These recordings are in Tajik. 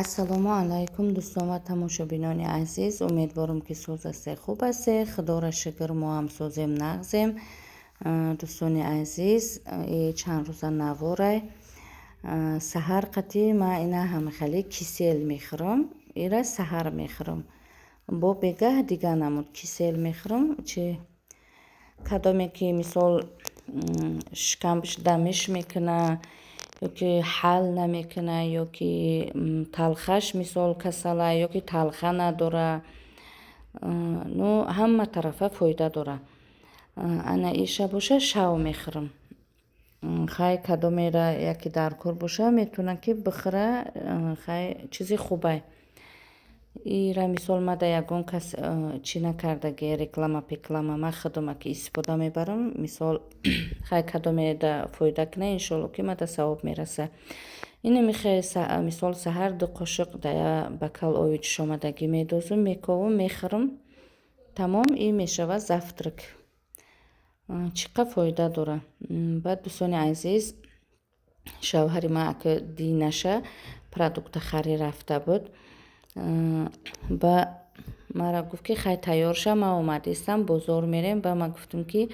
ассалому алайкум дӯстон ва тамошобинони азиз, умедворам ки соз асе, хуб асе. Худоро шукр, мо ҳам созем, нағзем. Дӯстони азиз, чанд рӯза наворай саҳар қати ма ина ҳамихали кисел мехӯрам. Ира саҳар мехӯрам, бо бегаҳ дига намуд кисел мехӯрам. Чи кадоме ки мисол шикамш дамиш мекуна ёки ҳал намекуна, ёки талхаш мисол касала, ёки талха надора, ну ҳама тарафа фоида дора. Ана иша боша шав мехӯрам. Хай кадомера яки дар кор боша метуна ки бихӯра, хай чизи хубай. Ира мисол мада ягон кас чӣ накардаги реклама пеклама ма худама ки истифода мебарам. Мисол хай кадомеда фоида кина иншолло ки мада савоб мераса. Ина михай мисол саҳар 2 қошиқ дая бакал ои ҷӯшомадагӣ медозам, мековам, мехӯрам. Тамом, ин мешава завтрак. Чӣ қа фоида дора. Баъд дӯстони азиз, шавҳари ма ака динаша продукта харӣ рафта буд. Ба мара гуфт ки хай тайёр ша, ма омадистам, бозор мерем. Ба ма гуфтам ки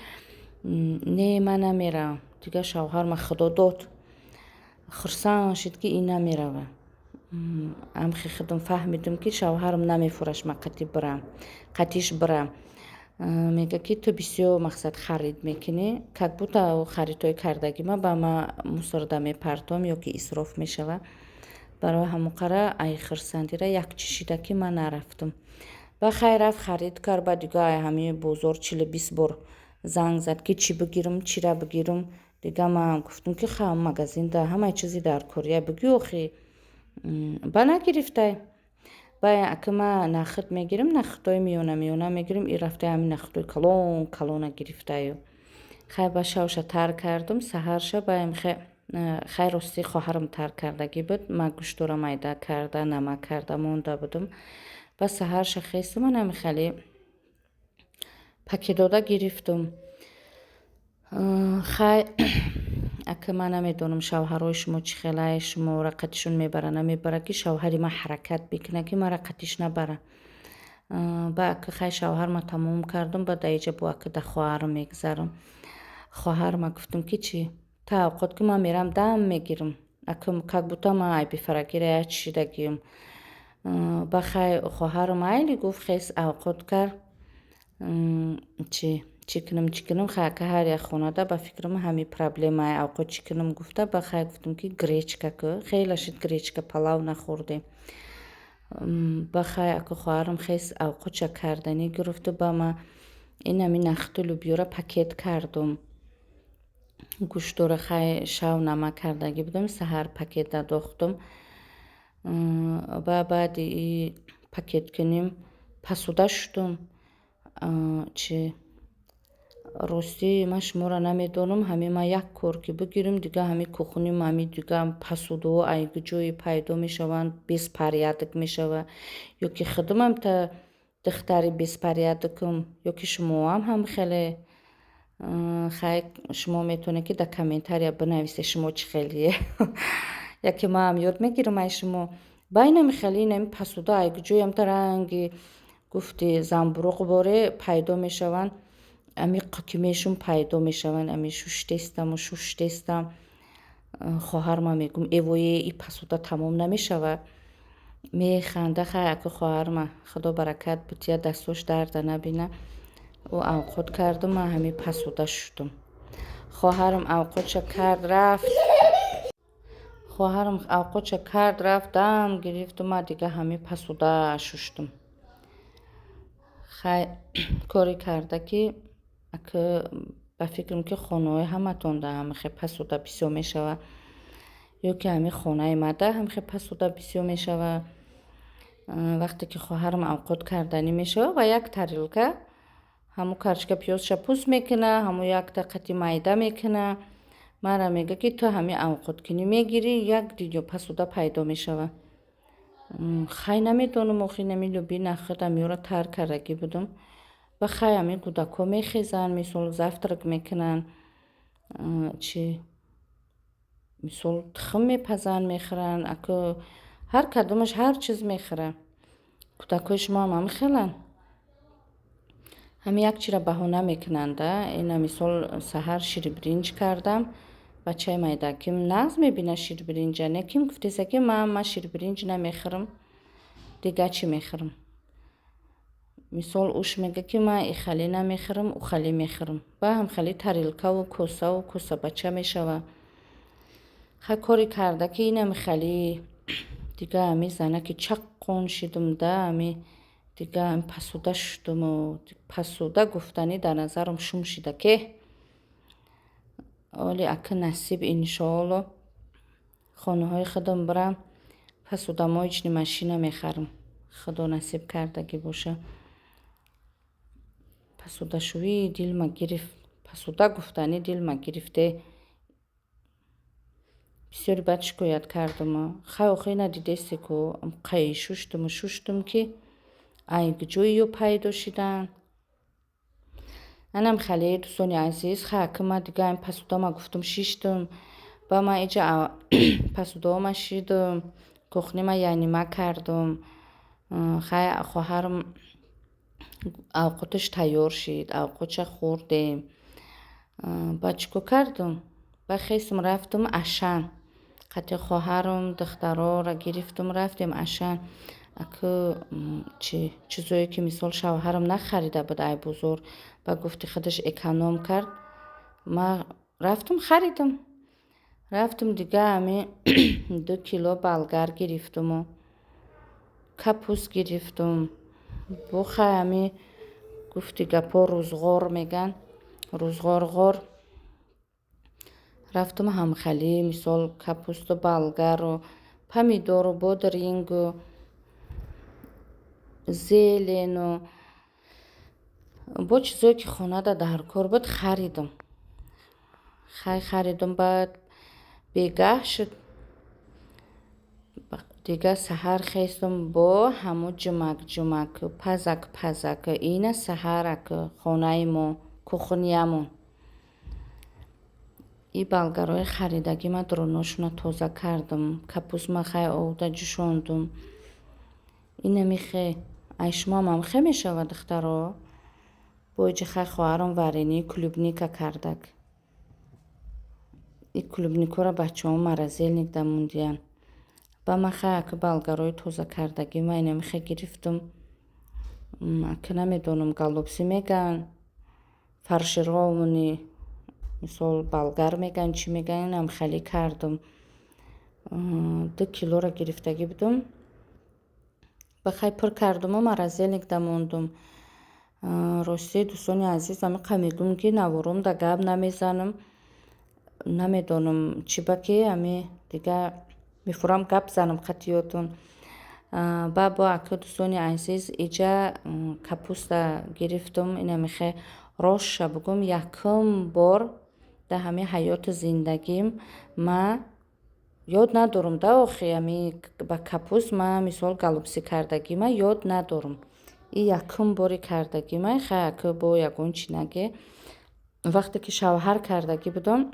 не, ма намерам. Дига шавҳар ма худо дод. Хурсанд шид ки ин намерава. Амхи худам фаҳмидам ки шавҳарам намефураш, ма қати бирам, қатиш бирам. Мега ки ту бисёр мақсад харид мекунӣ, как будто харидҳои кардаги ма ба ма мусорда мепартом ёки исроф мешава. Барои ҳамон қара ай хурсандира якчи шида ки ма нарафтам. Ба хай рафт харид кард. Ба дига ай ҳамин бозор 40-20 бор занг зад ки чӣ бигирам, чира бигирам. Дига ма гуфтам ки ха магазинда ҳамаи чизи дар кория бигӣ охи. Ба нагирифтай. Ба ака ма нахид мегирам, нахидҳои миёна мегирам. И рафтай ҳамин нахидҳои калона гирифтаю. Хай ба шавша тар кардам. Саҳарша ба хай рости хоҳарам тар кардагӣ буд. Ма гӯштора майда карда, намак карда монда будам. Ба саҳарша хестам, ана михали пакетдода гирифтам. Хай ака ма намедонам шавҳарҳои шумо чӣ хелае, шумора қатишон мебара намебара, ки шавҳари ма ҳаракат бикуна, ки мара қатиш набара. Ба ака хай шавҳарма тамом кардам. Ба даиҷа бо ака да хоҳарам мегзарам. Хоҳарма гуфтам ки чӣ, та авқот ки ма мерам дам мегирам. Ака как будто ма айби фарагира я чӣ шидагиям. Ба хай хоҳарам айли гуфт хес авқот кар. Чӣ кунам. Хай ака ҳар як хонада ба фикрам ҳамин проблемаи авқот чӣ кунам гуфта. Ба хай гуфтам ки гречка ку, хеле шид гречка палав нахӯрдем. Ба хай ака хоҳарам хес авқотша карданӣ гирифту. Ба ма ин ҳамин нахту лӯбиёра пакет кардам. Гӯштора хай шав намак кардагӣ будам, саҳар пакет дадохтам. Ба баъди пакет куним пасуда шудам. Чи рости ма шумора намедонам. Ҳамин ма як кор ки бигирам, дига ҳамин кухоним ҳамин дига пасудаҳо айгу ҷое пайдо мешаванд, беспорядок мешава. Ёки худамам та духтари беспорядокам, ёки шумоам ҳам хеле. Хай шумо метавонед ки дар комментария бинависед шумо чӣ хелие. Яке ма ҳам ёд мегирам ай шумо. Ба ина михали ин пасуда айгу ҷоям та ранги гуфти замбуруғ боре пайдо мешаванд. Ами қукимешум пайдо мешаванд. Ами шуштестам. Хоҳарма мегум эвое и пасуда тамом намешава. Механда. Хай ака хоҳарма худо баракат бутия, дастош дарда набина. Ӯ авқот карду, ма ҳамин пасуда шудам. Хоҳарам авқотша кард рафт, дам гирифту, ма дига ҳамин пасуда шуштам. Хай кори карда ки ака ба фикрам ки хонаҳои ҳаматонда ҳамихе пасуда бисёр мешава. ёки ҳамин хонаи мада ҳамихе пасуда бисёр мешава. Вақте ки хоҳарам авқот карданӣ мешава ва як тарелка ҳамун карчка пиёзша пуст мекуна, ҳамун якта қати майда мекуна. Мара мега ки ту ҳамин авқоткунӣ мегирӣ, як дидё пасуда пайдо мешава. Хай намедонам охи ҳамин лӯби нахид амиёра тар кардагӣ будам. Ба хай ҳамин кӯдакҳо мехезанд, мисол завтрак мекунанд. Чи мисол тухм мепазанд мехӯранд. Ака هر کدومش هر چیز میخوره. کودکای شما هم میخرن. همین یک چی را بهونه میکننده. اینا مثال سحر شیر برنج کردم. بچه مایدکیم نغز میبینه شیر برنج نکیم گفتیسه که من شیر برنج نمیخورم، دیگه چی میخورم. مثال اوش میگه که من ای خلی نمیخورم او خلی میخورم. با هم خلی تریلکه و کوسه بچه میشوه. کاری کرده که اینم خلی دیگه همی زنه که چقون شیدم ده همی دیگه هم پسوده شدم و پسوده گفتنی در نظرم شوم شده که ولی اگه نصیب انشاءالله خانه های خودم برم پسوده ما هیچ ماشین میخرم، خدا نصیب کردگی باشه. پسوده شوی دل ما گرفت، پسوده گفتنی دل ما گرفته. بسیاری بد شکایت کردم. خیلی ندیدستی که قی شوشتم که ایگ جویی پیدا شدن. انم خیلی دوستانی عزیز خیلی ما دیگه این پسوده ما گفتم شیشتم با ما ایجا پسوده ما شیدم کخنی ما یعنی ما کردم. خیلی خواهرم اوقاتش تیار شد، اوقاتش خوردیم. با چکو کردم با خیستم رفتم اشن. قطع خواهرم دخترها را گرفتم رفتیم اشن. اکه چیزایی که مثال شوهرم نخریده بود ای بزرگ با گفتی خودش اکانوم کرد. ما رفتم خریدم. رفتم دیگه همه 2 کیلو بلگر گرفتم و کپوس گرفتم. بخه همه گفتی گپا روزغار میگن روزغار. رفتم هم خلی مثال کپوست و بلگر و پمیدور و بادرینگ و زیلین و با چیزایی که خانه در کار بود خریدم. خریدم بعد بیگه شد. دیگه سحر خیستم با همو جمک پزک اینه سحرک خانه ما کخونیمون. ای بلگرهای خریدگی ما دروناشون تازه کردم. کپوس ما خیلی آوده جوشاندم. اینه میخه ایشمام هم خیلی میشود دخترها. بایجی خیلی خواهرم ورینی کلوبنیکا کردک. ای کلوبنیکا را بچه هم مرزیل نگده موندین. با ما خیلی که بلگرهای تازه کردگی ما اینه میخه گرفتم. که نمیدونم گالوبسی میگن فرشیرامونی مثال بلگر میگن چی میگن اینم خیلی کردم. 2 کیلو را گرفتگی بودم. بخی پر کردم و مرزیل نگده موندم. راستی دوستانی عزیز همی میگم که نورم دا گب نمیزنم. نمیدونم چی بکی همی دیگه میفورم گپ زنم خطیاتون. با اکه دوستانی عزیز ایجا کپوست گرفتم. اینه میخه راش بگم یکم بار در همه حیات زندگیم ما یاد ندارم ده آخی همی با کپوست ما مثال گالوبسی کردگی ما یاد ندارم. این یکم باری کردگی ما خیلی که با یکون چینگه وقتی که شوهر کردگی بودم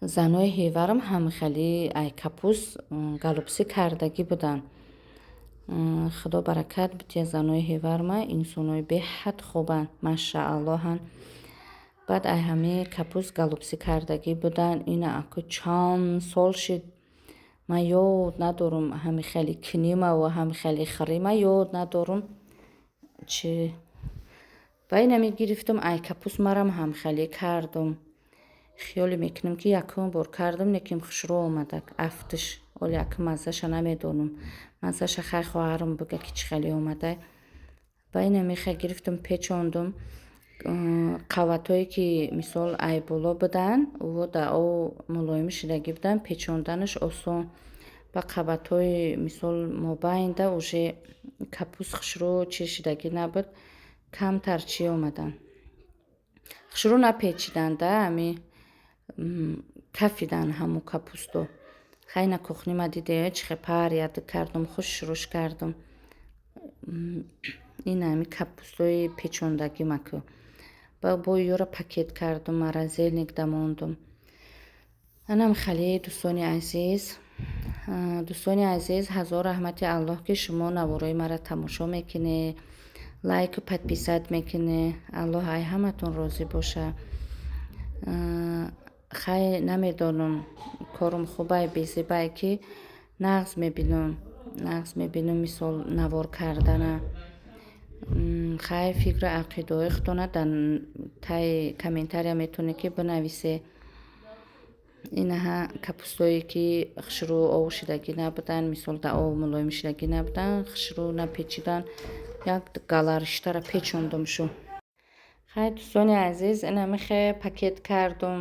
زنای هیورم هم خیلی ای کپوس گالوبسی کردگی بودن. خدا برکت بده زنای هیور ما انسانای به حد خوبن ماشاءالله هن. بعد ای همه کپوس گالوبسی کردگی بودن. این اکو چند سال شد ما یاد ندارم. همه خیلی کنیمه و همه خیلی خریمه یاد ندارم چه و این همی گرفتم ای کپوس مرم هم خیلی کردم. خیالی میکنم که یکم بار کردم نکیم خوشرو آمده افتش ولی یکم مزهش نمیدونم. مزهش خیلی خواهرم بگه که چه خیلی آمده. با این همیخه گرفتم پیچاندم. قوتایی که مثال ای بالا بدن و در او ملایم شدگی بدن پیچاندنش آسان. با قوتای مثال مابین ده اوشه کپوس خشرو چی شدگی نبود کم ترچی آمدن. خشرو نپیچیدن ده همی کفیدن همو کپوستو. خیلی نکخنی ما دیده چه پر یاد کردم خوش روش کردم. این همی کپوستوی پیچوندگی مکو با یورا پکیت کردم مرزیل نگده موندم. انم خیلی دوستانی عزیز дӯстони азиз, ҳазор раҳмати аллоҳ ки шумо навораи маро тамошо мекунӣ, лайку подписат мекунӣ. Аллоҳ ай ҳаматон розӣ боша. хай намедонам корум хубай безебай ки нағз мебинам мисол навор кардана. хай фикри ақидои худона дар таи комментария метавонӣ ки бинависӣ. Инаҳа капустое ки хишру овушидагӣ набуданд, мисол дар об мулоимшидагӣ набуданд, хишру напечиданд, як гала риштара печондум шу. хай дӯстони азиз, ина михе пакет кардум,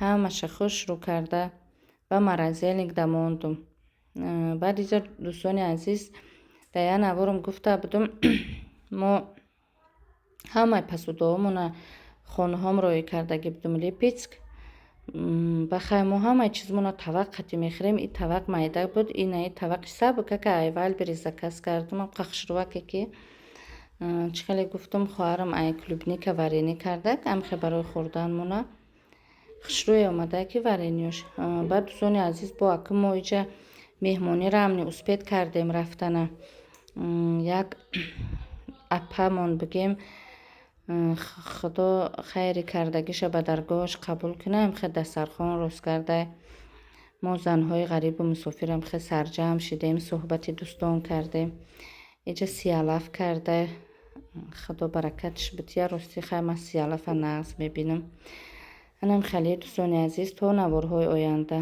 ҳамаша худ шурӯ карда ба морозилник дамондум. баъд изо дӯстони азиз, дар як наворам гуфта будум мо ҳамаи посудаҳомона хонаҳомро кардагӣ будум Липецк. бахай мо ҳамаи чизмона тавақ қатӣ мехӯрем. И тавақ майда буд, ина тавақи сабука ка айвал бири заказ кардум қахшруваке ки чӣ хеле гуфтум хоҳарам ай клубника варенӣ кардак, амхе барои хӯрдан мона хушрӯе омада ки варениёш. баъд дӯстони азиз, бо аки мо иҷа меҳмонира амни успед кардем рафтана. як апамон бигем худо хайри кардагиша ба даргоҳаш қабул кунад, амхе дастархон рост карда мо занҳои ғарибу мусофир амхе сарҷамъ шидем, суҳбати дӯстон кардем, иҷа сиялаф карда. худо баракатш бития. рости хай ман сиялафа нағз мебинам. анам хеле дӯстони азиз, то наворҳои оянда.